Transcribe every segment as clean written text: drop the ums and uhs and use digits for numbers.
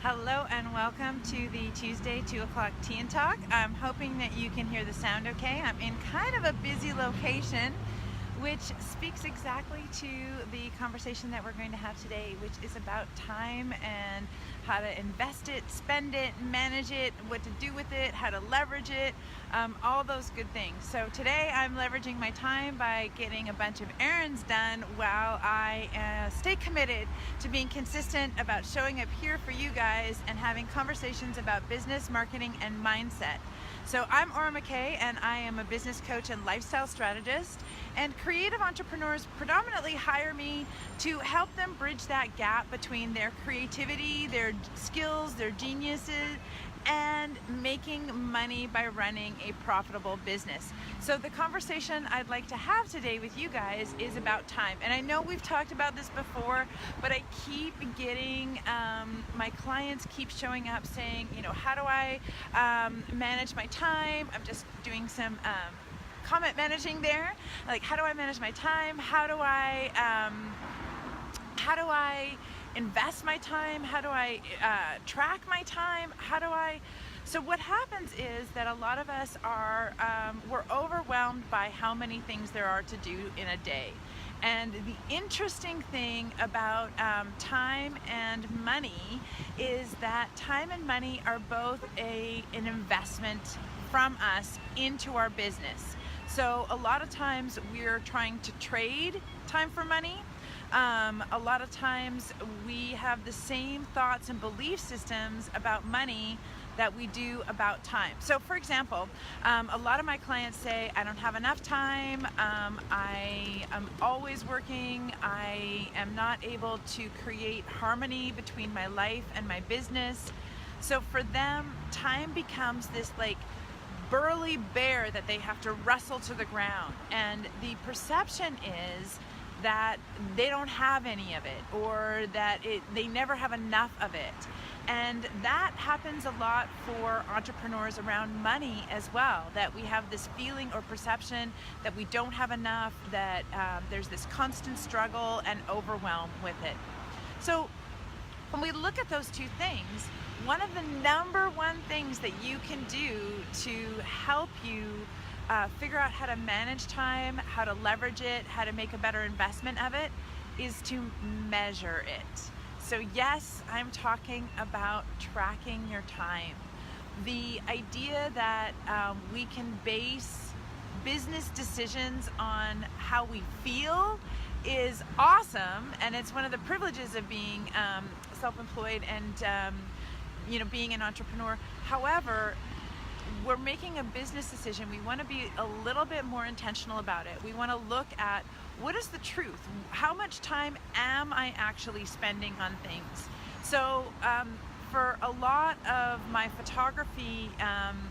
Hello and welcome to the Tuesday 2 o'clock Tea and Talk. I'm hoping that you can hear the sound okay. I'm in kind of a busy location, which speaks exactly to the conversation that we're going to have today, which is about time and how to invest it, spend it, manage it, what to do with it, how to leverage it, all those good things. So today I'm leveraging my time by getting a bunch of errands done while I stay committed to being consistent about showing up here for you guys and having conversations about business, marketing, and mindset. So I'm Aura McKay, and I am a business coach and lifestyle strategist, and creative entrepreneurs predominantly hire me to help them bridge that gap between their creativity, their skills, their geniuses, and making money by running a profitable business. So the conversation I'd like to have today with you guys is about time. And I know we've talked about this before, but I keep getting, my clients keep showing up saying, how do I manage my time? I'm just doing some comment managing there. Like, how do I manage my time? How do I invest my time? How do I track my time? So what happens is that a lot of us are, we're overwhelmed by how many things there are to do in a day. And the interesting thing about time and money is that time and money are both an investment from us into our business. So a lot of times we're trying to trade time for money. A lot of times we have the same thoughts and belief systems about money that we do about time. So for example, a lot of my clients say, I don't have enough time, I am always working, I am not able to create harmony between my life and my business. So for them, time becomes this like burly bear that they have to wrestle to the ground. And the perception is that they don't have any of it, or that they never have enough of it. And that happens a lot for entrepreneurs around money as well, that we have this feeling or perception that we don't have enough, that there's this constant struggle and overwhelm with it. So when we look at those two things, one of the number one things that you can do to help you figure out how to manage time, how to leverage it, how to make a better investment of it, is to measure it. So yes, I'm talking about tracking your time. The idea that we can base business decisions on how we feel is awesome, and it's one of the privileges of being self-employed and being an entrepreneur. However, we're making a business decision. We want to be a little bit more intentional about it. We want to look at what is the truth? How much time am I actually spending on things? So for a lot of my photography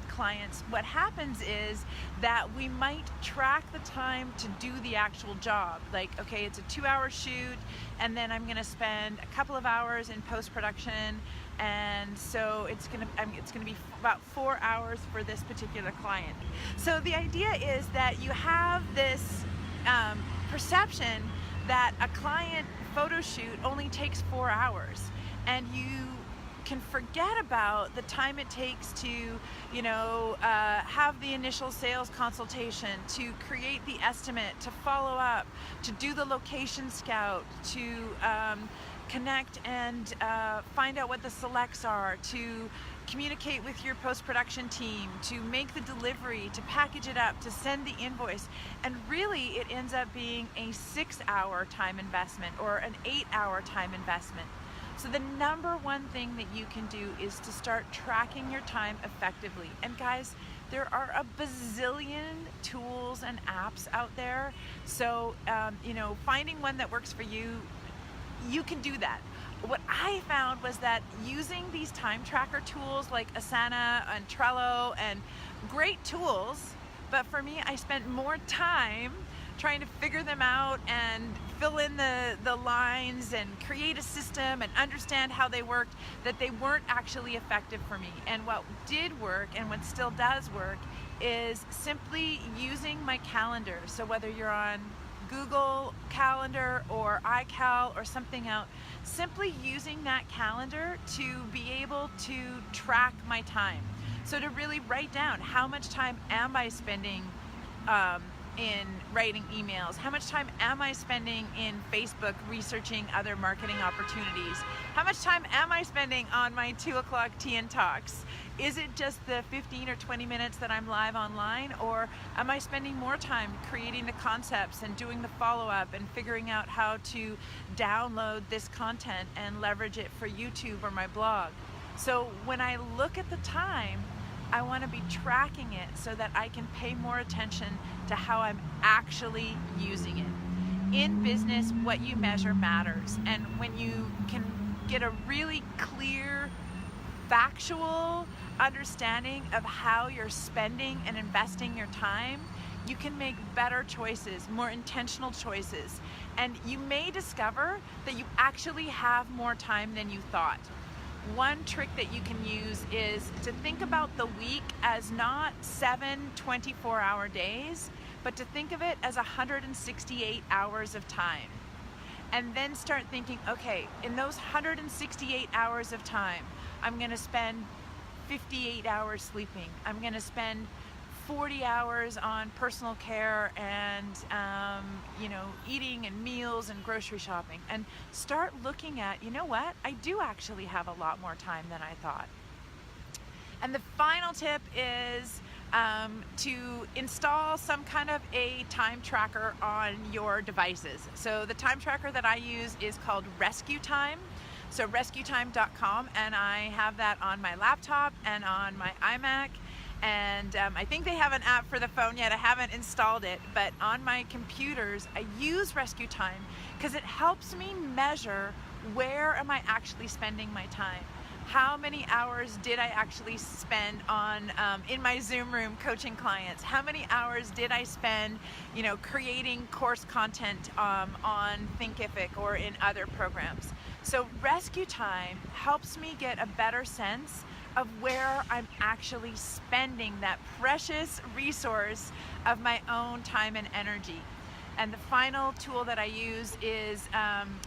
clients, what happens is that we might track the time to do the actual job. Like, okay, it's a 2-hour shoot, and then I'm going to spend a couple of hours in post-production, and so it's going to be about 4 hours for this particular client. So the idea is that you have this perception that a client photo shoot only takes 4 hours, and you can forget about the time it takes to have the initial sales consultation, to create the estimate, to follow up, to do the location scout, to connect and find out what the selects are, to communicate with your post-production team, to make the delivery, to package it up, to send the invoice. And really it ends up being a 6-hour time investment or an 8-hour time investment. So the number one thing that you can do is to start tracking your time effectively. And guys, there are a bazillion tools and apps out there. So, finding one that works for you, you can do that. What I found was that using these time tracker tools like Asana and Trello, and great tools, but for me, I spent more time trying to figure them out and fill in the lines and create a system and understand how they worked, that they weren't actually effective for me. And what did work, and what still does work, is simply using my calendar. So whether you're on Google Calendar or iCal or something out, simply using that calendar to be able to track my time. So to really write down how much time am I spending in writing emails? How much time am I spending in Facebook researching other marketing opportunities? How much time am I spending on my 2 o'clock tea and talks? Is it just the 15 or 20 minutes that I'm live online, or am I spending more time creating the concepts and doing the follow-up and figuring out how to download this content and leverage it for YouTube or my blog? So when I look at the time, I want to be tracking it so that I can pay more attention to how I'm actually using it. In business, what you measure matters. And when you can get a really clear, factual understanding of how you're spending and investing your time, you can make better choices, more intentional choices. And you may discover that you actually have more time than you thought. One trick that you can use is to think about the week as not 7 24-hour days, but to think of it as 168 hours of time. And then start thinking, okay, in those 168 hours of time, I'm gonna spend 58 hours sleeping. I'm gonna spend 40 hours on personal care and eating and meals and grocery shopping, and start looking at, you know what, I do actually have a lot more time than I thought. And the final tip is to install some kind of a time tracker on your devices. So the time tracker that I use is called Rescue Time. So rescuetime.com, and I have that on my laptop and on my iMac. And I think they have an app for the phone yet. I haven't installed it, but on my computers, I use Rescue Time because it helps me measure where am I actually spending my time. How many hours did I actually spend on in my Zoom room coaching clients? How many hours did I spend, creating course content on Thinkific or in other programs? So Rescue Time helps me get a better sense of where I'm actually spending that precious resource of my own time and energy. And the final tool that I use is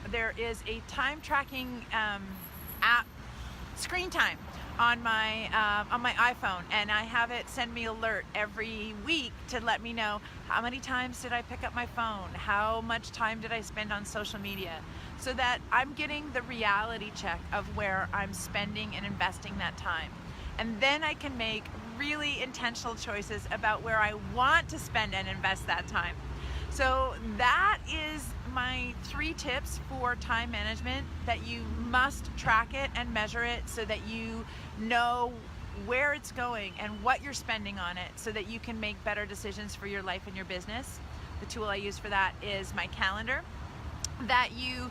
there is a time tracking app, Screen Time, on my iPhone, and I have it send me alert every week to let me know how many times did I pick up my phone, how much time did I spend on social media, so that I'm getting the reality check of where I'm spending and investing that time. And then I can make really intentional choices about where I want to spend and invest that time. So that is my 3 tips for time management, that you must track it and measure it so that you know where it's going and what you're spending on it, so that you can make better decisions for your life and your business. The tool I use for that is my calendar. That you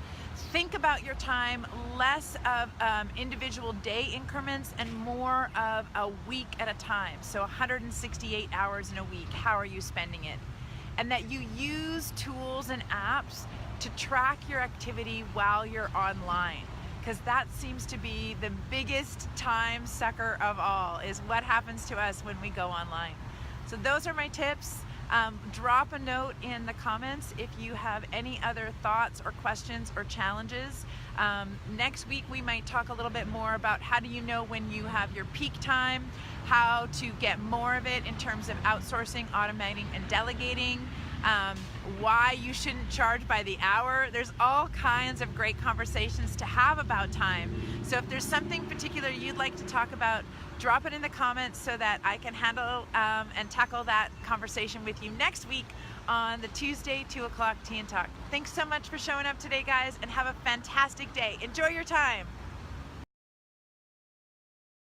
think about your time less of individual day increments and more of a week at a time. So 168 hours in a week, how are you spending it? And that you use tools and apps to track your activity while you're online, because that seems to be the biggest time sucker of all, is what happens to us when we go online. So those are my tips. Drop a note in the comments if you have any other thoughts or questions or challenges. Next week we might talk a little bit more about how do you know when you have your peak time, how to get more of it in terms of outsourcing, automating, and delegating, why you shouldn't charge by the hour. There's all kinds of great conversations to have about time. So if there's something particular you'd like to talk about, drop it in the comments so that I can handle and tackle that conversation with you next week on the Tuesday 2 o'clock Tea and Talk. Thanks so much for showing up today, guys, and have a fantastic day. Enjoy your time.